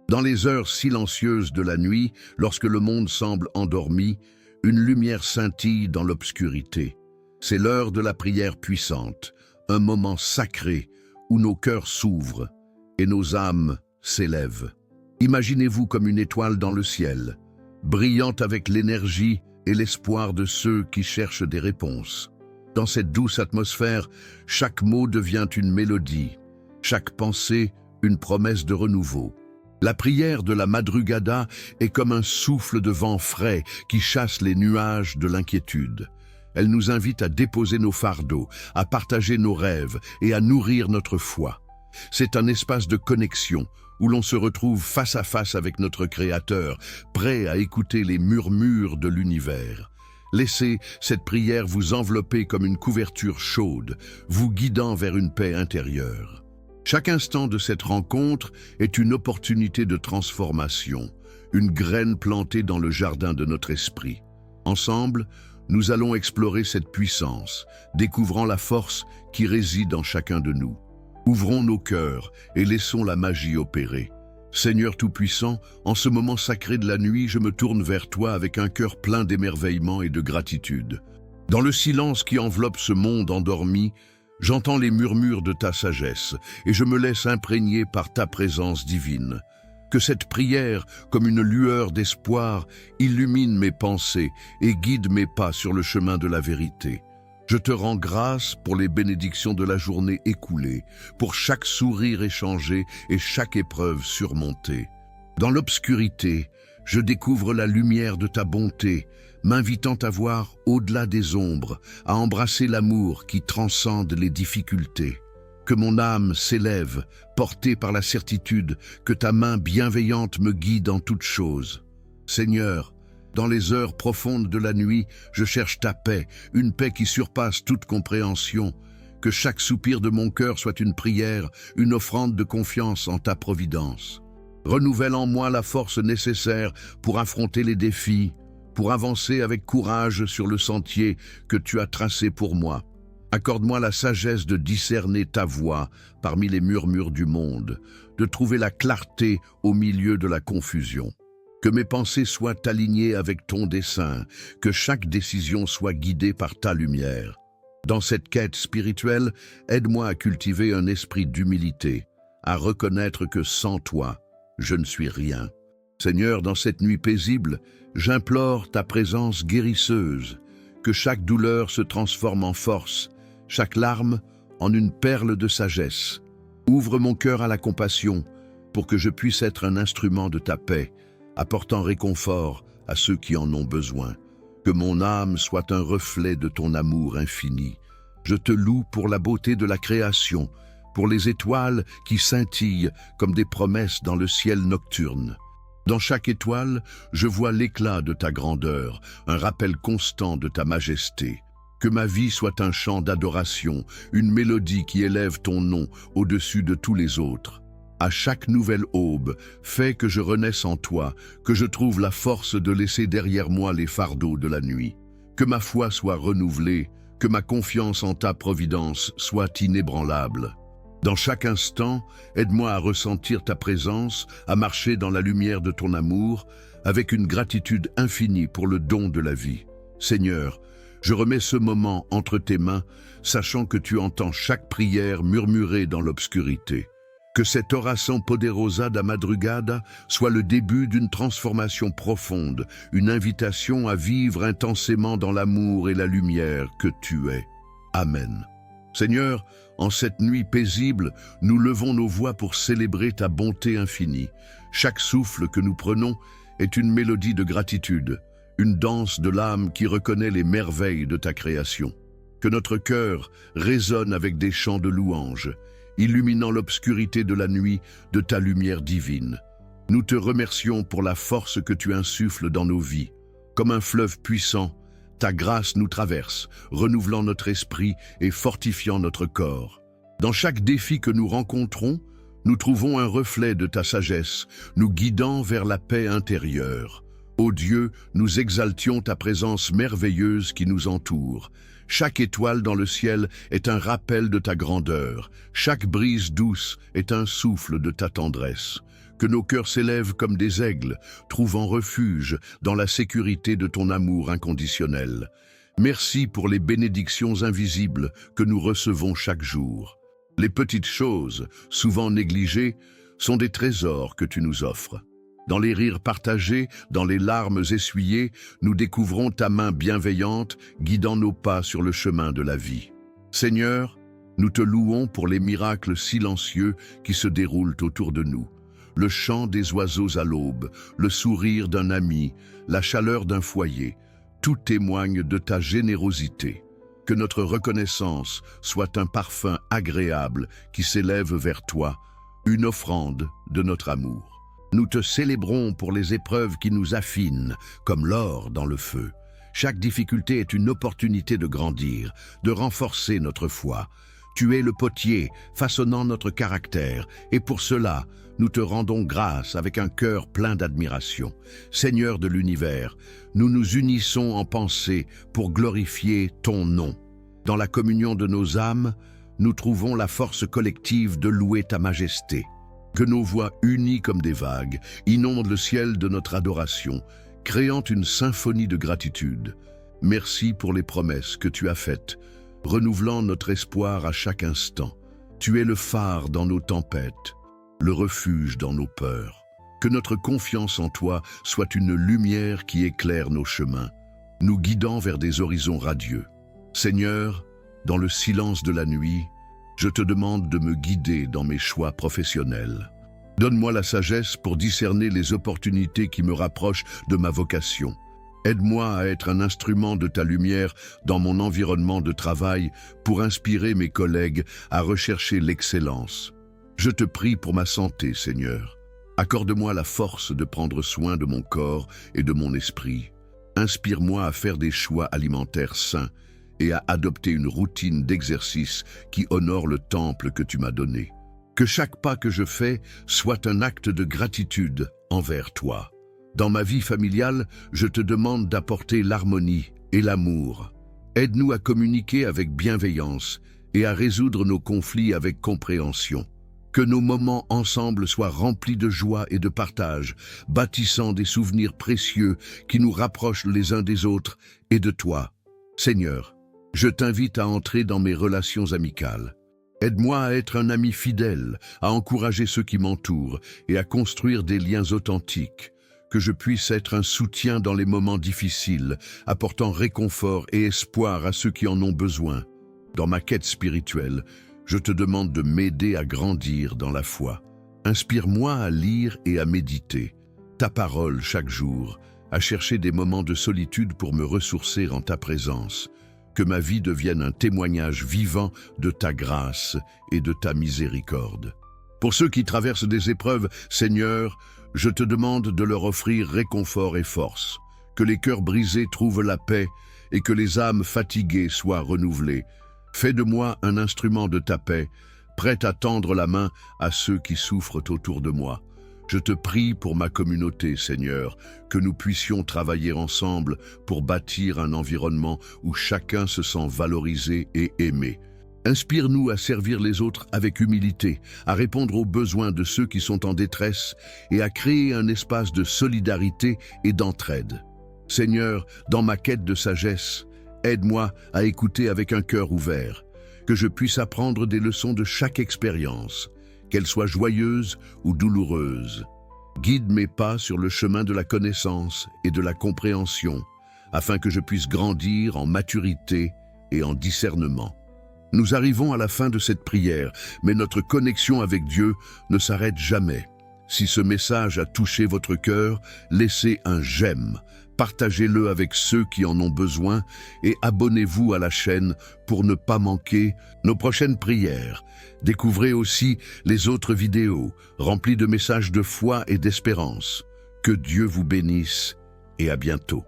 Dans les heures silencieuses de la nuit, lorsque le monde semble endormi, une lumière scintille dans l'obscurité. C'est l'heure de la prière puissante, un moment sacré où nos cœurs s'ouvrent et nos âmes s'élèvent. Imaginez-vous comme une étoile dans le ciel, brillante avec l'énergie et l'espoir de ceux qui cherchent des réponses. Dans cette douce atmosphère, chaque mot devient une mélodie, chaque pensée une promesse de renouveau. La prière de la Madrugada est comme un souffle de vent frais qui chasse les nuages de l'inquiétude. Elle nous invite à déposer nos fardeaux, à partager nos rêves et à nourrir notre foi. C'est un espace de connexion où l'on se retrouve face à face avec notre Créateur, prêt à écouter les murmures de l'univers. Laissez cette prière vous envelopper comme une couverture chaude, vous guidant vers une paix intérieure. Chaque instant de cette rencontre est une opportunité de transformation, une graine plantée dans le jardin de notre esprit. Ensemble, nous allons explorer cette puissance, découvrant la force qui réside en chacun de nous. Ouvrons nos cœurs et laissons la magie opérer. Seigneur Tout-Puissant, en ce moment sacré de la nuit, je me tourne vers toi avec un cœur plein d'émerveillement et de gratitude. Dans le silence qui enveloppe ce monde endormi, j'entends les murmures de ta sagesse et je me laisse imprégner par ta présence divine. Que cette prière, comme une lueur d'espoir, illumine mes pensées et guide mes pas sur le chemin de la vérité. Je te rends grâce pour les bénédictions de la journée écoulée, pour chaque sourire échangé et chaque épreuve surmontée. Dans l'obscurité, je découvre la lumière de ta bonté, m'invitant à voir au-delà des ombres, à embrasser l'amour qui transcende les difficultés. Que mon âme s'élève, portée par la certitude que ta main bienveillante me guide en toutes choses. Seigneur, dans les heures profondes de la nuit, je cherche ta paix, une paix qui surpasse toute compréhension. Que chaque soupir de mon cœur soit une prière, une offrande de confiance en ta providence. Renouvelle en moi la force nécessaire pour affronter les défis, pour avancer avec courage sur le sentier que tu as tracé pour moi. Accorde-moi la sagesse de discerner ta voix parmi les murmures du monde, de trouver la clarté au milieu de la confusion. Que mes pensées soient alignées avec ton dessein, que chaque décision soit guidée par ta lumière. Dans cette quête spirituelle, aide-moi à cultiver un esprit d'humilité, à reconnaître que sans toi, je ne suis rien. Seigneur, dans cette nuit paisible, j'implore ta présence guérisseuse, que chaque douleur se transforme en force, chaque larme en une perle de sagesse. Ouvre mon cœur à la compassion pour que je puisse être un instrument de ta paix, apportant réconfort à ceux qui en ont besoin. Que mon âme soit un reflet de ton amour infini. Je te loue pour la beauté de la création, pour les étoiles qui scintillent comme des promesses dans le ciel nocturne. Dans chaque étoile, je vois l'éclat de ta grandeur, un rappel constant de ta majesté. Que ma vie soit un chant d'adoration, une mélodie qui élève ton nom au-dessus de tous les autres. À chaque nouvelle aube, fais que je renaisse en toi, que je trouve la force de laisser derrière moi les fardeaux de la nuit. Que ma foi soit renouvelée, que ma confiance en ta providence soit inébranlable. Dans chaque instant, aide-moi à ressentir ta présence, à marcher dans la lumière de ton amour, avec une gratitude infinie pour le don de la vie. Seigneur, je remets ce moment entre tes mains, sachant que tu entends chaque prière murmurée dans l'obscurité. Que cette oração poderosa da madrugada soit le début d'une transformation profonde, une invitation à vivre intensément dans l'amour et la lumière que tu es. Amen. Seigneur, en cette nuit paisible, nous levons nos voix pour célébrer ta bonté infinie. Chaque souffle que nous prenons est une mélodie de gratitude, une danse de l'âme qui reconnaît les merveilles de ta création. Que notre cœur résonne avec des chants de louanges, illuminant l'obscurité de la nuit de ta lumière divine. Nous te remercions pour la force que tu insuffles dans nos vies. Comme un fleuve puissant, ta grâce nous traverse, renouvelant notre esprit et fortifiant notre corps. Dans chaque défi que nous rencontrons, nous trouvons un reflet de ta sagesse, nous guidant vers la paix intérieure. Ô Dieu, nous exaltions ta présence merveilleuse qui nous entoure. Chaque étoile dans le ciel est un rappel de ta grandeur. Chaque brise douce est un souffle de ta tendresse. que nos cœurs s'élèvent comme des aigles, trouvant refuge dans la sécurité de ton amour inconditionnel. Merci pour les bénédictions invisibles que nous recevons chaque jour. Les petites choses, souvent négligées, sont des trésors que tu nous offres. Dans les rires partagés, dans les larmes essuyées, nous découvrons ta main bienveillante guidant nos pas sur le chemin de la vie. Seigneur, nous te louons pour les miracles silencieux qui se déroulent autour de nous. Le chant des oiseaux à l'aube, le sourire d'un ami, la chaleur d'un foyer, tout témoigne de ta générosité. Que notre reconnaissance soit un parfum agréable qui s'élève vers toi, une offrande de notre amour. Nous te célébrons pour les épreuves qui nous affinent, comme l'or dans le feu. Chaque difficulté est une opportunité de grandir, de renforcer notre foi. Tu es le potier, façonnant notre caractère, et pour cela, nous te rendons grâce avec un cœur plein d'admiration. Seigneur de l'univers, nous nous unissons en pensée pour glorifier ton nom. Dans la communion de nos âmes, nous trouvons la force collective de louer ta majesté. Que nos voix unies comme des vagues inondent le ciel de notre adoration, créant une symphonie de gratitude. Merci pour les promesses que tu as faites, renouvelant notre espoir à chaque instant. Tu es le phare dans nos tempêtes, le refuge dans nos peurs. Que notre confiance en toi soit une lumière qui éclaire nos chemins, nous guidant vers des horizons radieux. Seigneur, dans le silence de la nuit, je te demande de me guider dans mes choix professionnels. Donne-moi la sagesse pour discerner les opportunités qui me rapprochent de ma vocation. Aide-moi à être un instrument de ta lumière dans mon environnement de travail pour inspirer mes collègues à rechercher l'excellence. Je te prie pour ma santé, Seigneur. Accorde-moi la force de prendre soin de mon corps et de mon esprit. Inspire-moi à faire des choix alimentaires sains et à adopter une routine d'exercice qui honore le temple que tu m'as donné. Que chaque pas que je fais soit un acte de gratitude envers toi. Dans ma vie familiale, je te demande d'apporter l'harmonie et l'amour. Aide-nous à communiquer avec bienveillance et à résoudre nos conflits avec compréhension. Que nos moments ensemble soient remplis de joie et de partage, bâtissant des souvenirs précieux qui nous rapprochent les uns des autres et de toi. Seigneur, je t'invite à entrer dans mes relations amicales. Aide-moi à être un ami fidèle, à encourager ceux qui m'entourent et à construire des liens authentiques. Que je puisse être un soutien dans les moments difficiles, apportant réconfort et espoir à ceux qui en ont besoin. Dans ma quête spirituelle, je te demande de m'aider à grandir dans la foi. Inspire-moi à lire et à méditer ta parole chaque jour, à chercher des moments de solitude pour me ressourcer en ta présence. Que ma vie devienne un témoignage vivant de ta grâce et de ta miséricorde. Pour ceux qui traversent des épreuves, Seigneur, je te demande de leur offrir réconfort et force. Que les cœurs brisés trouvent la paix et que les âmes fatiguées soient renouvelées. Fais de moi un instrument de ta paix, prêt à tendre la main à ceux qui souffrent autour de moi. Je te prie pour ma communauté, Seigneur, que nous puissions travailler ensemble pour bâtir un environnement où chacun se sent valorisé et aimé. Inspire-nous à servir les autres avec humilité, à répondre aux besoins de ceux qui sont en détresse et à créer un espace de solidarité et d'entraide. Seigneur, dans ma quête de sagesse, aide-moi à écouter avec un cœur ouvert, que je puisse apprendre des leçons de chaque expérience, qu'elle soit joyeuse ou douloureuse. Guide mes pas sur le chemin de la connaissance et de la compréhension, afin que je puisse grandir en maturité et en discernement. Nous arrivons à la fin de cette prière, mais notre connexion avec Dieu ne s'arrête jamais. Si ce message a touché votre cœur, laissez un j'aime, partagez-le avec ceux qui en ont besoin et abonnez-vous à la chaîne pour ne pas manquer nos prochaines prières. Découvrez aussi les autres vidéos remplies de messages de foi et d'espérance. Que Dieu vous bénisse et à bientôt.